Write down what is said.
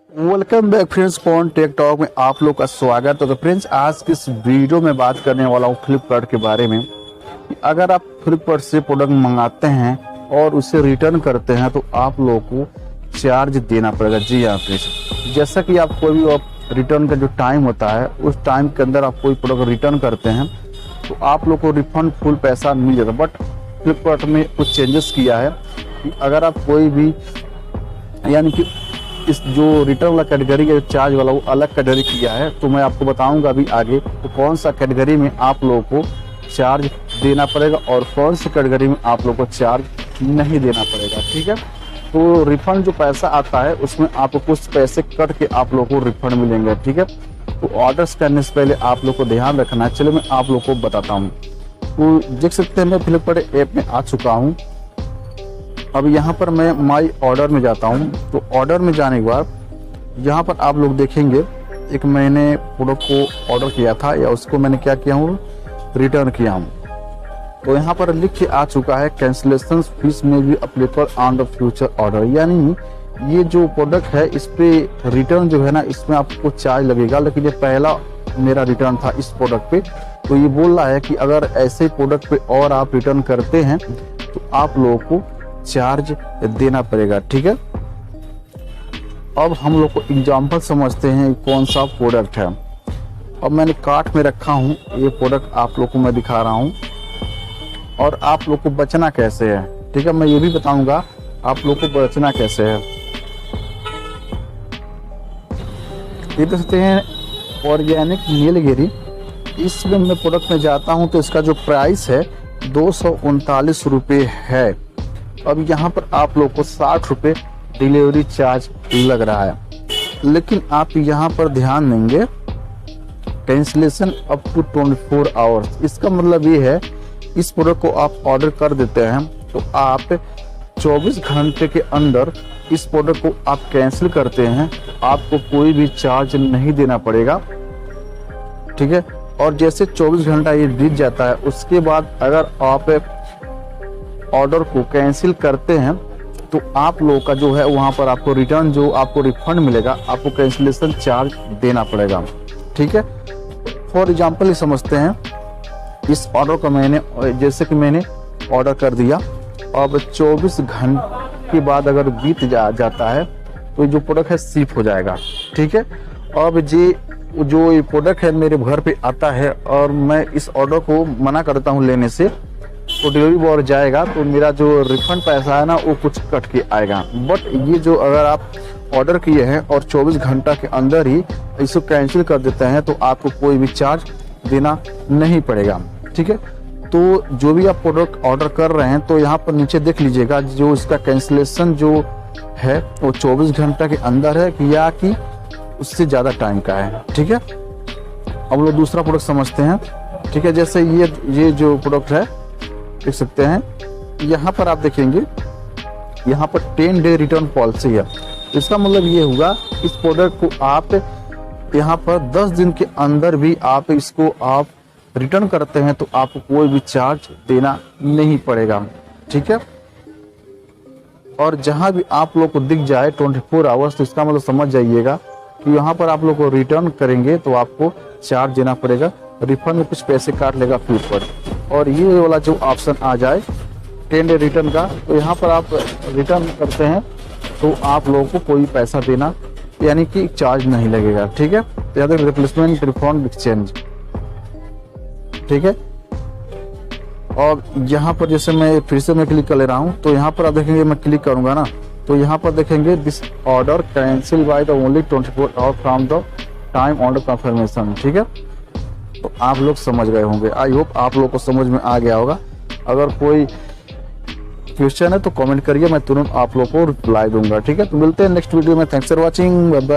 Welcome back friends, phone tech talk में आप लोग का स्वागत है। तो फ्रेंड्स, आज की इस वीडियो में बात करने वाला हूँ फ्लिपकार्ट के बारे में। अगर आप फ्लिपकार्ट से प्रोडक्ट मंगाते हैं और उसे रिटर्न करते हैं तो आप लोगों को चार्ज देना पड़ेगा। जी हाँ फ्रेंड्स, जैसा कि आप कोई भी रिटर्न का जो टाइम होता है उस टाइम के अंदर आप कोई प्रोडक्ट रिटर्न करते हैं तो आप लोग को रिफंड फुल पैसा मिल जाता है। बट फ्लिपकार्ट में कुछ चेंजेस किया है कि अगर आप कोई भी यानी कि इस जो रिटर्न वाला कैटेगरी का चार्ज वाला वो अलग कैटेगरी किया है, तो मैं आपको बताऊंगा अभी आगे तो कौन सा कैटेगरी में आप लोगों को चार्ज देना पड़ेगा और कौन सी कैटेगरी में आप लोगों को चार्ज नहीं देना पड़ेगा। ठीक है, तो रिफंड जो पैसा आता है उसमें आपको कुछ पैसे कट के आप लोगों को रिफंड मिलेंगे। ठीक है, तो ऑर्डर्स करने से पहले आप लोग को ध्यान रखना है। चलो मैं आप लोग को बताता हूँ। तो देख सकते हैं मैं फ्लिपकार्ट ऐप में आ चुका हूँ। अब यहाँ पर मैं माई ऑर्डर में जाता हूँ। तो ऑर्डर में जाने के बाद यहाँ पर आप लोग देखेंगे एक मैंने प्रोडक्ट को ऑर्डर किया था या उसको मैंने क्या किया हूँ, रिटर्न किया हूँ। तो यहाँ पर लिख के आ चुका है कैंसिलेशन फीस में भी applicable on the future order, यानी ये जो प्रोडक्ट है इस पे रिटर्न जो है ना इसमें आपको चार्ज लगेगा। लेकिन ये पहला मेरा रिटर्न था इस प्रोडक्ट पे, तो ये बोल रहा है कि अगर ऐसे प्रोडक्ट पे और आप रिटर्न करते हैं तो आप लोगों को चार्ज देना पड़ेगा। ठीक है, अब हम लोग को एग्जांपल समझते हैं कौन सा प्रोडक्ट है। अब मैंने कार्ट में रखा हूं, ये प्रोडक्ट आप लोग को मैं दिखा रहा हूं और आप लोग को बचना कैसे है। ठीक है, मैं ये भी बताऊंगा आप लोग को बचना कैसे है। ये देख सकते हैं ऑर्गेनिक नीलगिरी, इसमें मैं प्रोडक्ट में जाता हूं तो इसका जो प्राइस है 239 रुपये है। अब यहाँ पर आप लोग को 60 रुपये डिलीवरी चार्ज लग रहा है। लेकिन आप यहाँ पर ध्यान देंगे कैंसिलेशन अप टू 24 आवर्स। इसका मतलब ये है इस प्रोडक्ट को आप ऑर्डर कर देते हैं तो आप 24 घंटे के अंदर इस प्रोडक्ट को आप कैंसिल करते हैं, आपको कोई भी चार्ज नहीं देना पड़ेगा। ठीक है, और जैसे 24 घंटा ये बीत जाता है उसके बाद अगर आप ऑर्डर को कैंसिल करते हैं तो आप लोगों का जो है वहां पर आपको रिटर्न जो आपको रिफंड मिलेगा, आपको कैंसिलेशन चार्ज देना पड़ेगा। ठीक है, फॉर एग्जांपल ही समझते हैं इस ऑर्डर को मैंने जैसे कि मैंने ऑर्डर कर दिया, अब 24 घंटे के बाद अगर बीत जाता है तो जो प्रोडक्ट है शिप हो जाएगा। ठीक है, अब जो ये प्रोडक्ट है मेरे घर पे आता है और मैं इस ऑर्डर को मना करता हूँ लेने से, तो डिलीवरी बॉय जाएगा तो मेरा जो रिफंड पैसा है ना वो कुछ कट के आएगा। बट ये जो अगर आप ऑर्डर किए हैं और 24 घंटा के अंदर ही इसको कैंसिल कर देते हैं तो आपको कोई भी चार्ज देना नहीं पड़ेगा। ठीक है, तो जो भी आप प्रोडक्ट ऑर्डर कर रहे हैं तो यहाँ पर नीचे देख लीजिएगा जो इसका कैंसिलेशन जो है वो 24 घंटा के अंदर है या कि उससे ज़्यादा टाइम का है। ठीक है, अब लोग दूसरा प्रोडक्ट समझते हैं। ठीक है, जैसे ये जो प्रोडक्ट है देख सकते हैं यहाँ पर आप देखेंगे यहाँ पर 10 डे रिटर्न पॉलिसी है। इसका मतलब ये होगा इस प्रोडक्ट को आप यहाँ पर 10 दिन के अंदर भी आप इसको आप रिटर्न करते हैं तो आपको कोई भी चार्ज देना नहीं पड़ेगा। ठीक है, और जहां भी आप लोग को दिख जाए 24 आवर्स तो इसका मतलब समझ जाइएगा कि यहाँ पर आप लोग को रिटर्न करेंगे तो आपको चार्ज देना पड़ेगा, रिफंड में कुछ पैसे काट लेगा फ्लिपकार्ट। और ये वाला जो ऑप्शन आ जाए 10 डे रिटर्न का, तो यहाँ पर आप रिटर्न करते हैं तो आप लोगों को कोई पैसा देना यानी कि चार्ज नहीं लगेगा। ठीक है, तो यहाँ रिप्लेसमेंट रिफंड एक्सचेंज। ठीक है, और यहाँ पर जैसे मैं फिर से मैं क्लिक कर ले रहा हूँ तो यहाँ पर आप देखेंगे मैं क्लिक करूंगा ना तो यहाँ पर देखेंगे this order cancel by the only 24 our from the time order confirmation. ठीक है, तो आप लोग समझ गए होंगे। आई होप आप लोग को समझ में आ गया होगा। अगर कोई क्वेश्चन है तो कमेंट करिए, मैं तुरंत आप लोग को रिप्लाई दूंगा। ठीक है, तो मिलते हैं नेक्स्ट वीडियो में। Thanks for watching.